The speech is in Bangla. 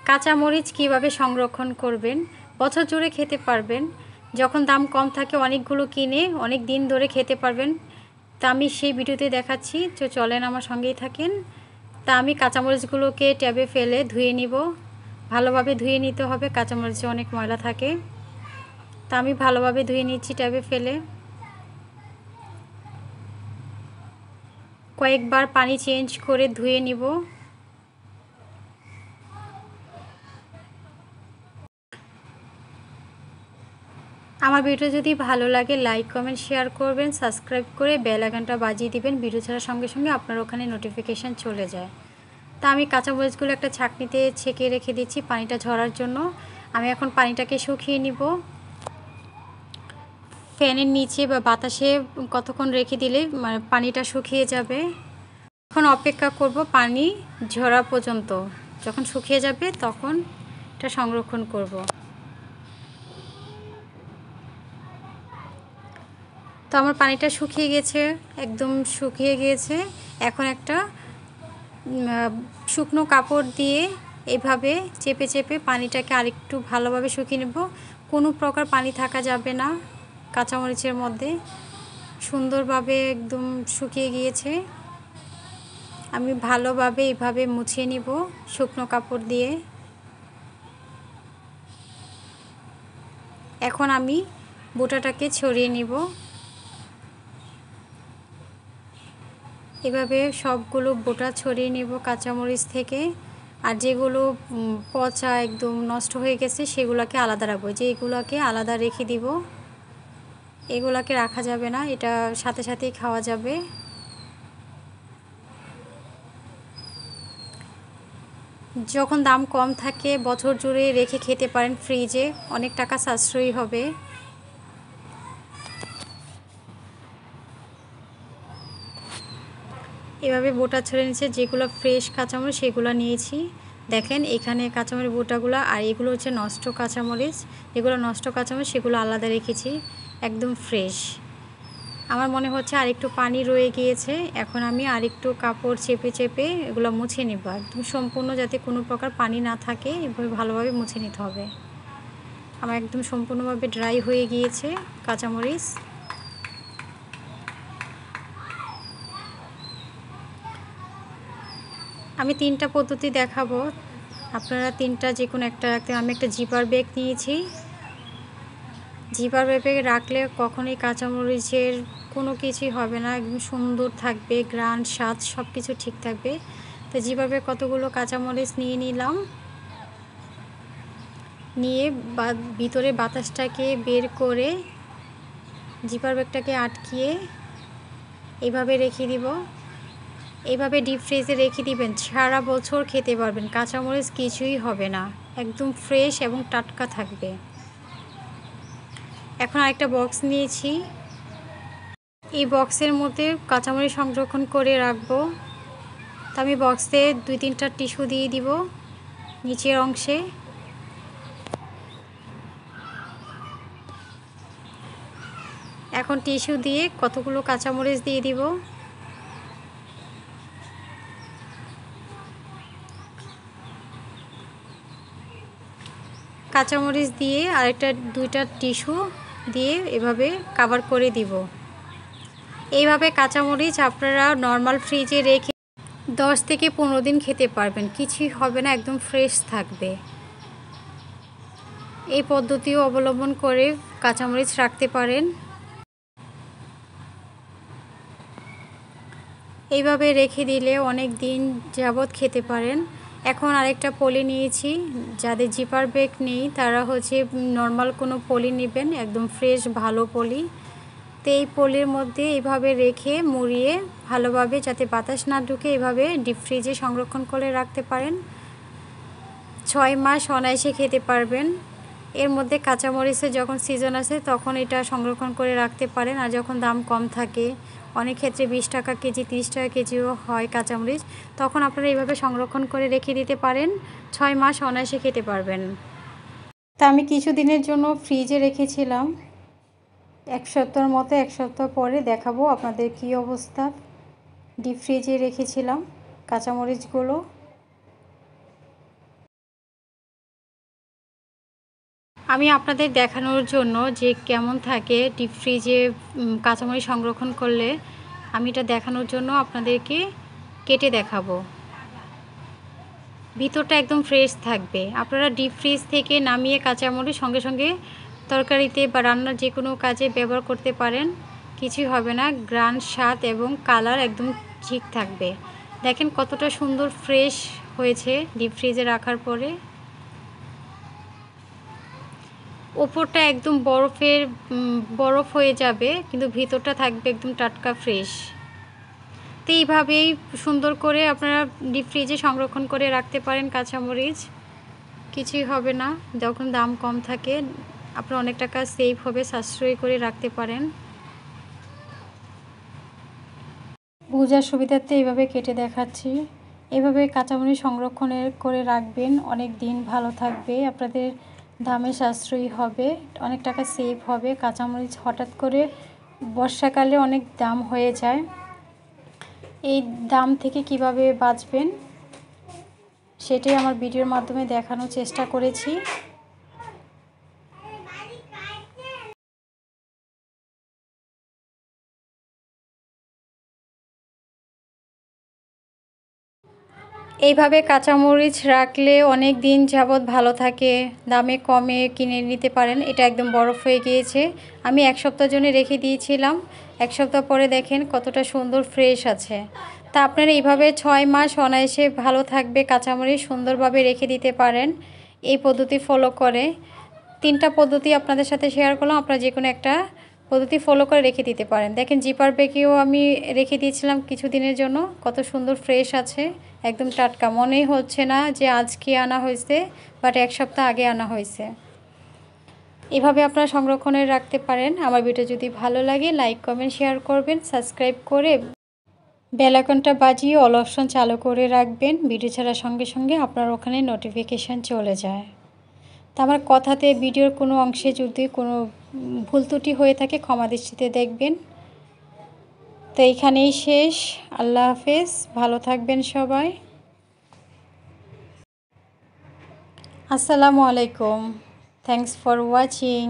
কাঁচামরিচ কিভাবে সংরক্ষণ করবেন, বছর জুড়ে খেতে পারবেন। যখন দাম কম থাকে অনেকগুলো কিনে অনেক দিন ধরে খেতে পারবেন। তা আমি সেই ভিডিওতে দেখাচ্ছি, তো চলেন আমার সঙ্গেই থাকেন। তা আমি কাঁচামরিচগুলোকে ট্যাবে ফেলে ধুয়ে নিব। ভালোভাবে ধুয়ে নিতে হবে, কাঁচামরিচে অনেক ময়লা থাকে। তা আমি ভালোভাবে ধুয়ে নিচ্ছি ট্যাবে ফেলে। কয়েকবার পানি চেঞ্জ করে ধুয়ে নিব। আমার ভিডিও যদি ভালো লাগে লাইক কমেন্ট শেয়ার করবেন, সাবস্ক্রাইব করে বেল আইকনটা বাজিয়ে দিবেন। ভিডিও ছাড়ার সঙ্গে সঙ্গে আপনার ওখানে নোটিফিকেশান চলে যায়। তা আমি কাঁচামরিচগুলো একটা ছাঁকনিতে ছেঁকে রেখে দিচ্ছি পানিটা ঝরার জন্য। আমি এখন পানিটাকে শুকিয়ে নিব। ফ্যানের নিচে বা বাতাসে কতক্ষণ রেখে দিলে পানিটা শুকিয়ে যাবে। এখন অপেক্ষা করব পানি ঝরা পর্যন্ত। যখন শুকিয়ে যাবে তখন এটা সংরক্ষণ করব। তো আমার পানিটা শুকিয়ে গেছে, একদম শুকিয়ে গিয়েছে। এখন একটা শুকনো কাপড় দিয়ে এভাবে চেপে চেপে পানিটাকে আরেকটু ভালোভাবে শুকিয়ে নেব। কোনো প্রকার পানি থাকা যাবে না কাঁচামরিচের মধ্যে। সুন্দরভাবে একদম শুকিয়ে গিয়েছে। আমি ভালোভাবে এভাবে মুছিয়ে নিব শুকনো কাপড় দিয়ে। এখন আমি বোঁটাটাকে ছড়িয়ে নিব। এভাবে সবগুলো বোঁটা ছড়িয়ে নেব কাঁচামরিচ থেকে। আর যেগুলো পচা একদম নষ্ট হয়ে গেছে সেগুলোকে আলাদা রাখবো, যেগুলোকে আলাদা রেখে দিব। এগুলোকে রাখা যাবে না, এটা সাথে সাথেই খাওয়া যাবে। যখন দাম কম থাকে বছর জুড়ে রেখে খেতে পারেন ফ্রিজে, অনেক টাকা সাশ্রয়ী হবে। এভাবে বোঁটা ছড়িয়ে নিচ্ছে, যেগুলো ফ্রেশ কাঁচামরিচ সেগুলো নিয়েছি। দেখেন এখানে কাঁচামরিচ বোঁটাগুলো, আর এগুলো হচ্ছে নষ্ট কাঁচামরিচ। যেগুলো নষ্ট কাঁচামরিচ সেগুলো আলাদা রেখেছি, একদম ফ্রেশ। আমার মনে হচ্ছে আরেকটু পানি রয়ে গিয়েছে। এখন আমি আরেকটু কাপড় চেপে চেপে এগুলো মুছে নেব, একদম সম্পূর্ণ যাতে কোনো প্রকার পানি না থাকে এভাবে ভালোভাবে মুছে নিতে হবে। আমার একদম সম্পূর্ণভাবে ড্রাই হয়ে গিয়েছে কাঁচামরিচ। আমি 3টা পদ্ধতি দেখাবো, আপনারা 3টা যে কোনো একটা রাখতে। আমি একটা জিপার ব্যাগ নিয়েছি। জিপার ব্যাগে রাখলে কখনোই কাঁচামরিচের কোনো কিছুই হবে না, একদম সুন্দর থাকবে, গ্রান স্বাদ সব কিছু ঠিক থাকবে। তো জিপার ব্যাগে কতগুলো কাঁচামরিচ নিয়ে নিলাম, নিয়ে ভিতরে বাতাসটাকে বের করে জিপার ব্যাগটাকে আটকিয়ে এইভাবে রেখে দিব। এইভাবে ডিপ ফ্রিজে রেখে দিবেন, সারা বছর খেতে পারবেন। কাঁচামরিচ কিছুই হবে না, একদম ফ্রেশ এবং টাটকা থাকবে। এখন আরেকটা বক্স নিয়েছি, এই বক্সের মধ্যে কাঁচামরিচ সংরক্ষণ করে রাখবো। তো আমি বক্সে 2-3টা টিস্যু দিয়ে দিব নিচের অংশে। এখন টিস্যু দিয়ে কতগুলো কাঁচামরিচ দিয়ে দিব। কাঁচামরিচ দিয়ে আরেকটা 2টা টিস্যু দিয়ে এভাবে কভার করে দিব। এইভাবে কাঁচামরিচ আপনারা নর্মাল ফ্রিজে রেখে 10 থেকে 15 দিন খেতে পারবেন, কিছুই হবে না, একদম ফ্রেশ থাকবে। এই পদ্ধতিও অবলম্বন করে কাঁচামরিচ রাখতে পারেন। এইভাবে রেখে দিলে অনেক দিন যাবত খেতে পারেন। এখন আরেকটা পলি নিয়েছি, যাদের জিপার ব্যাগ নেই তারা হচ্ছে নর্মাল কোনো পলি নেবেন, একদম ফ্রেশ ভালো পলি। তো এই পলির মধ্যে এইভাবে রেখে মুড়িয়ে ভালোভাবে যাতে বাতাস না ঢুকে এভাবে ডিপ ফ্রিজে সংরক্ষণ করে রাখতে পারেন। 6 মাস অনায়াসে খেতে পারবেন। এর মধ্যে কাঁচামরিচের যখন সিজন আসে তখন এটা সংরক্ষণ করে রাখতে পারেন। আর যখন দাম কম থাকে, অনেক ক্ষেত্রে 20 টাকা কেজি 30 টাকা কেজিও হয় কাঁচামরিচ, তখন আপনারা এইভাবে সংরক্ষণ করে রেখে দিতে পারেন। 6 মাস অনায়াসে খেতে পারবেন। তা আমি কিছু দিনের জন্য ফ্রিজে রেখেছিলাম, 1 সপ্তাহের মতো। 1 সপ্তাহ পরে দেখাবো আপনাদের কী অবস্থা। ডিপ ফ্রিজে রেখেছিলাম কাঁচামরিচগুলো। আমি আপনাদের দেখানোর জন্য যে কেমন থাকে ডিপ ফ্রিজে কাঁচামরিচ সংরক্ষণ করলে, আমি এটা দেখানোর জন্য আপনাদেরকে কেটে দেখাবো। ভিতরটা একদম ফ্রেশ থাকবে। আপনারা ডিপ ফ্রিজ থেকে নামিয়ে কাঁচামরিচ সঙ্গে সঙ্গে তরকারিতে বা রান্নার যে কোনো কাজে ব্যবহার করতে পারেন, কিছুই হবে না। গ্রান, স্বাদ এবং কালার একদম ঠিক থাকবে। দেখেন কতটা সুন্দর ফ্রেশ হয়েছে ডিপ ফ্রিজে রাখার পরে। ওপরটা একদম বরফ হয়ে যাবে, কিন্তু ভিতরটা থাকবে একদম টাটকা ফ্রেশ। তো এইভাবেই সুন্দর করে আপনারা ডিপ ফ্রিজে সংরক্ষণ করে রাখতে পারেন কাঁচামরিচ, কিছুই হবে না। যখন দাম কম থাকে আপনার অনেক টাকা সেভ হবে, সাশ্রয় করে রাখতে পারেন। বোঝার সুবিধার্থে এইভাবে কেটে দেখাচ্ছি। এভাবে কাঁচামরিচ সংরক্ষণের করে রাখবেন, অনেক দিন ভালো থাকবে, আপনাদের দামে সাশ্রয়ী হবে, অনেক টাকা সেভ হবে। কাঁচামরিচ হঠাৎ করে বর্ষাকালে অনেক দাম হয়ে যায়, এই দাম থেকে কিভাবে বাঁচবেন সেটাই আমার ভিডিওর মাধ্যমে দেখানোর চেষ্টা করেছি। এইভাবে কাঁচামরিচ রাখলে অনেক দিন যাবৎ ভালো থাকে, দামে কমে কিনে নিতে পারেন। এটা একদম বরফ হয়ে গিয়েছে, আমি 1 সপ্তাহ জন্য রেখে দিয়েছিলাম। 1 সপ্তাহ পরে দেখেন কতটা সুন্দর ফ্রেশ আছে। তা আপনারা এইভাবে 6 মাস অনায়াসে ভালো থাকবে কাঁচামরিচ, সুন্দরভাবে রেখে দিতে পারেন এই পদ্ধতি ফলো করে। 3টা পদ্ধতি আপনাদের সাথে শেয়ার করলাম, আপনারা যে কোনো একটা পদ্ধতি ফলো করে রেখে দিতে পারেন। দেখেন জিপার ব্যাগেও আমি রেখে দিয়েছিলাম কিছুদিনের জন্য, কত সুন্দর ফ্রেশ আছে, একদম টাটকা। মনেই হচ্ছে না যে আজকে আনা হয়েছে, বাট 1 সপ্তাহ আগে আনা হয়েছে। এভাবে আপনারা সংরক্ষণে রাখতে পারেন। আমার ভিডিও যদি ভালো লাগে লাইক, কমেন্ট, শেয়ার করবেন, সাবস্ক্রাইব করে বেল আইকনটা বাজিয়ে অল অপশন চালু করে রাখবেন। ভিডিও ছাড়ার সঙ্গে সঙ্গে আপনার ওখানে নোটিফিকেশান চলে যায়। তা আমার কথাতে ভিডিওর কোনো অংশে যদি কোনো ভুল ত্রুটি হয়ে থাকে ক্ষমা দৃষ্টিতে দেখবেন। তো এইখানেই শেষ। আল্লাহ হাফেজ, ভালো থাকবেন সবাই। আসসালামু আলাইকুম, থ্যাংকস ফর ওয়াচিং।